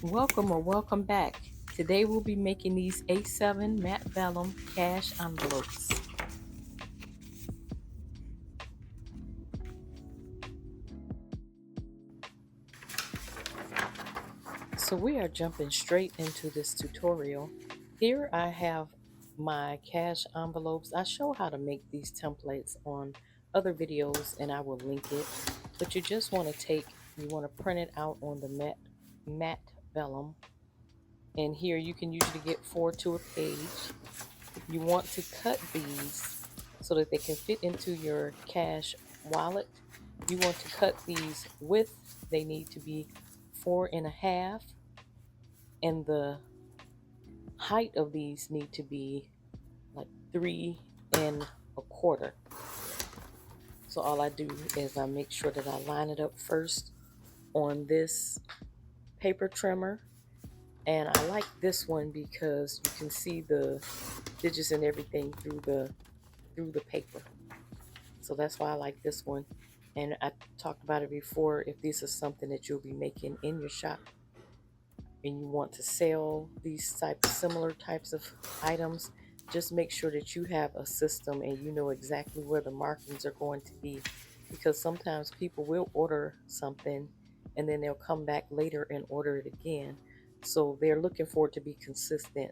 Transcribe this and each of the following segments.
Welcome or welcome back. Today we'll be making these A7 Matte Vellum cash envelopes. So we are jumping straight into this tutorial. Here I have my cash envelopes. I show how to make these templates on other videos and I will link it. But you just want to you want to print it out on the matte vellum. And here you can usually get 4 to a page. You want to cut these so that they can fit into your cash wallet. You want to cut these they need to be 4.5, and the height of these need to be like 3.25. So all I do is I make sure that I line it up first on this paper trimmer. And I like this one because you can see the digits and everything through the paper. So that's why I like this one. And I talked about it before. If this is something that you'll be making in your shop and you want to sell these similar types of items, just make sure that you have a system and you know exactly where the markings are going to be, because sometimes people will order something and then they'll come back later and order it again. So they're looking for it to be consistent.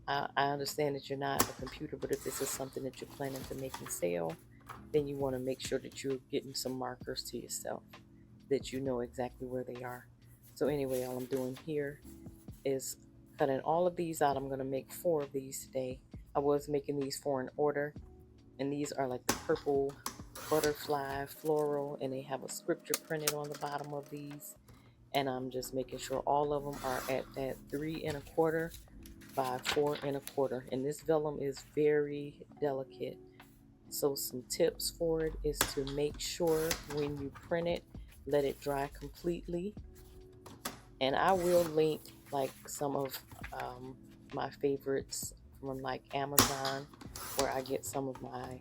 I understand that you're not a computer, but if this is something that you're planning to make and sell, then you want to make sure that you're getting some markers to yourself, that you know exactly where they are. So anyway, all I'm doing here is cutting all of these out. I'm going to make 4 of these today. I was making these 4 in order, and these are like the purple butterfly floral, and they have a scripture printed on the bottom of these. And I'm just making sure all of them are at that 3.25 by 4.25. And this vellum is very delicate. So some tips for it is to make sure when you print it, let it dry completely. And I will link like some of my favorites from like Amazon, where I get some of my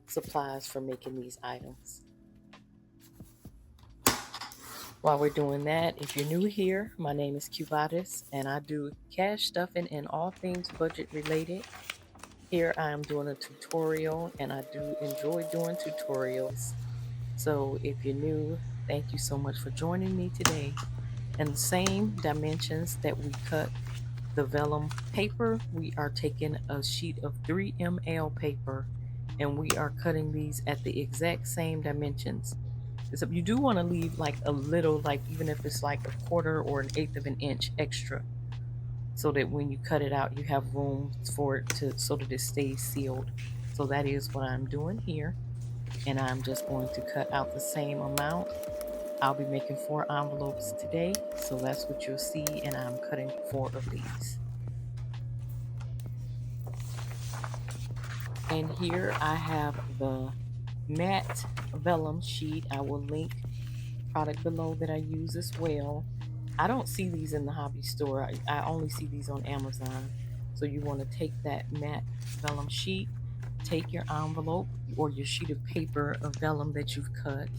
supplies for making these items. While we're doing that, if you're new here, my name is Cubatis and I do cash stuffing and all things budget related. Here I am doing a tutorial and I do enjoy doing tutorials. So if you're new, thank you so much for joining me today. And the same dimensions that we cut the vellum paper, we are taking a sheet of 3 ml paper and we are cutting these at the exact same dimensions. Except you do want to leave like a little, like even if it's like 1/4 or 1/8 of an inch extra, so that when you cut it out, you have room for it to, so that it stays sealed. So that is what I'm doing here. And I'm just going to cut out the same amount. I'll be making 4 envelopes today, so that's what you'll see, and I'm cutting 4 of these. And here I have the matte vellum sheet. I will link product below that I use as well. I don't see these in the hobby store. I only see these on Amazon. So you want to take that matte vellum sheet, take your envelope or your sheet of paper of vellum that you've cut,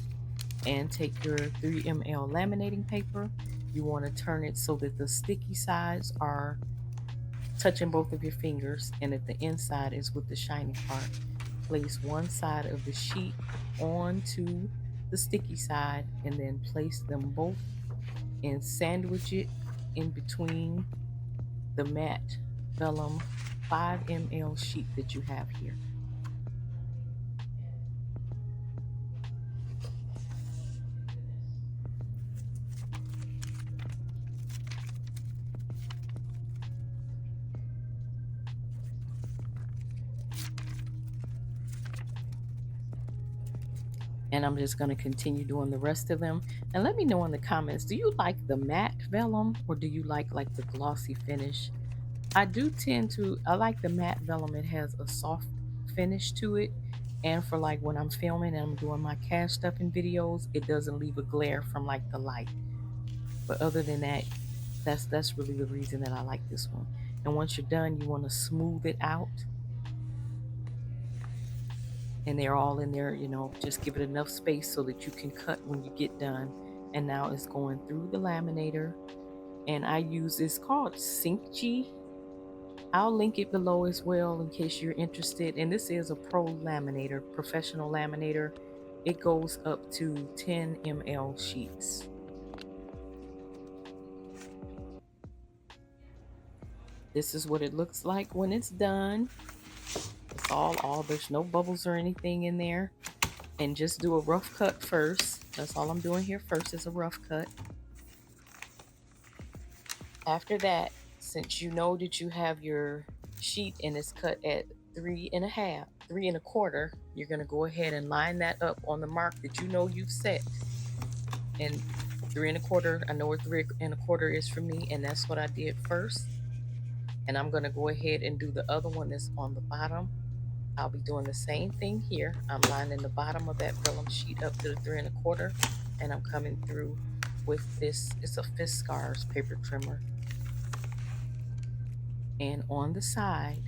and take your 3 ml laminating paper. You want to turn it so that the sticky sides are touching both of your fingers and that the inside is with the shiny part. Place one side of the sheet onto the sticky side and then place them both and sandwich it in between the matte vellum 5 ml sheet that you have here. And I'm just going to continue doing the rest of them. And let me know in the comments, do you like the matte vellum or do you like the glossy finish? I like the matte vellum. It has a soft finish to it. And for like when I'm filming and I'm doing my cash stuffing videos, it doesn't leave a glare from like the light. But other than that, that's really the reason that I like this one. And once you're done, you want to smooth it out. And they're all in there, just give it enough space so that you can cut when you get done. And now it's going through the laminator And I use, it's called SyncG. I'll link it below as well in case you're interested. And this is a pro laminator, professional laminator. It goes up to 10 ml sheets. This is what it looks like when it's done. It's all, there's no bubbles or anything in there. And just do a rough cut first. That's all I'm doing here first is a rough cut. After that, since you know that you have your sheet and it's cut at 3.5, 3.25, you're gonna go ahead and line that up on the mark that you know you've set. And 3.25, I know where 3.25 is for me, and that's what I did first. And I'm gonna go ahead and do the other one that's on the bottom. I'll be doing the same thing here. I'm lining the bottom of that vellum sheet up to the 3.25, and I'm coming through with this. It's a Fiskars paper trimmer. And on the side,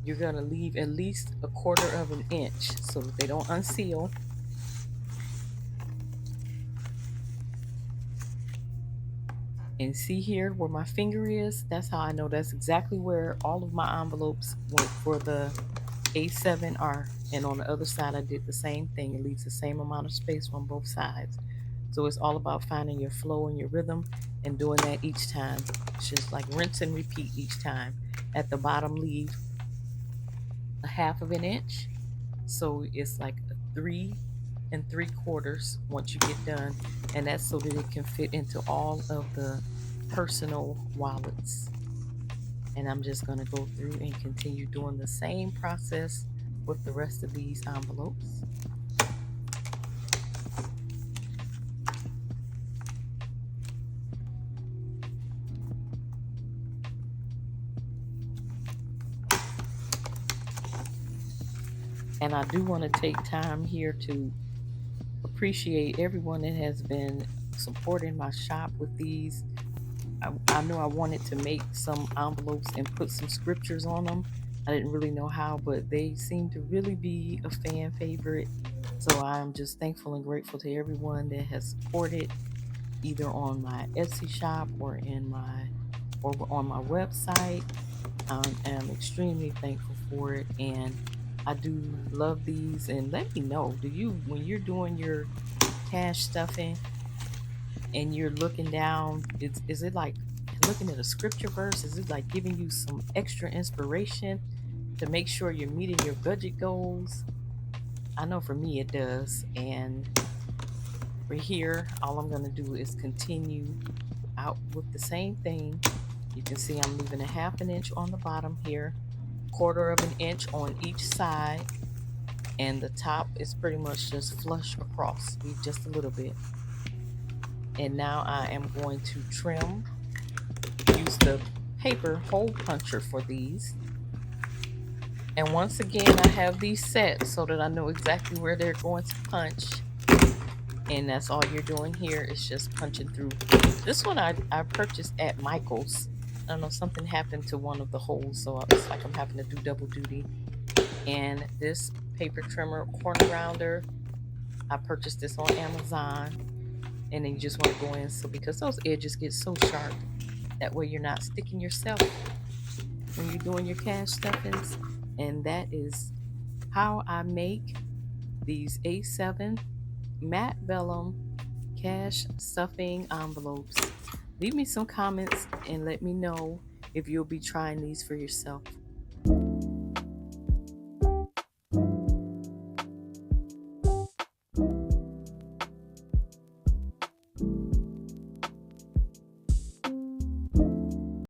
you're gonna leave at least 1/4 inch so that they don't unseal. And see here where my finger is? That's how I know that's exactly where all of my envelopes went for the A7 are. And on the other side, I did the same thing. It leaves the same amount of space on both sides. So it's all about finding your flow and your rhythm and doing that each time. It's just like rinse and repeat each time. At the bottom, leave 1/2 inch. So it's like a 3 3/4 once you get done. And that's so that it can fit into all of the personal wallets. And I'm just going to go through and continue doing the same process with the rest of these envelopes. And I do want to take time here to appreciate everyone that has been supporting my shop with these. I knew I wanted to make some envelopes and put some scriptures on them. I didn't really know how, but they seem to really be a fan favorite. So I'm just thankful and grateful to everyone that has supported either on my Etsy shop or on my website. I am extremely thankful for it, and I do love these. And let me know, when you're doing your cash stuffing and you're looking down, is it like looking at a scripture verse? Is it like giving you some extra inspiration to make sure you're meeting your budget goals? I know for me it does. And for here, all I'm going to do is continue out with the same thing. You can see I'm leaving 1/2 inch on the bottom here, 1/4 inch on each side, and the top is pretty much just flush across, leave just a little bit. And now I am going to trim, use the paper hole puncher for these. And once again, I have these set so that I know exactly where they're going to punch. And that's all you're doing here is just punching through. This one I purchased at Michael's. I don't know, something happened to one of the holes, so it's like I'm having to do double duty. And this paper trimmer corner rounder, I purchased this on Amazon. And then you just want to go in, so because those edges get so sharp, that way you're not sticking yourself when you're doing your cash stuffings. And that is how I make these A7 Matte Vellum cash stuffing envelopes. Leave me some comments and let me know if you'll be trying these for yourself.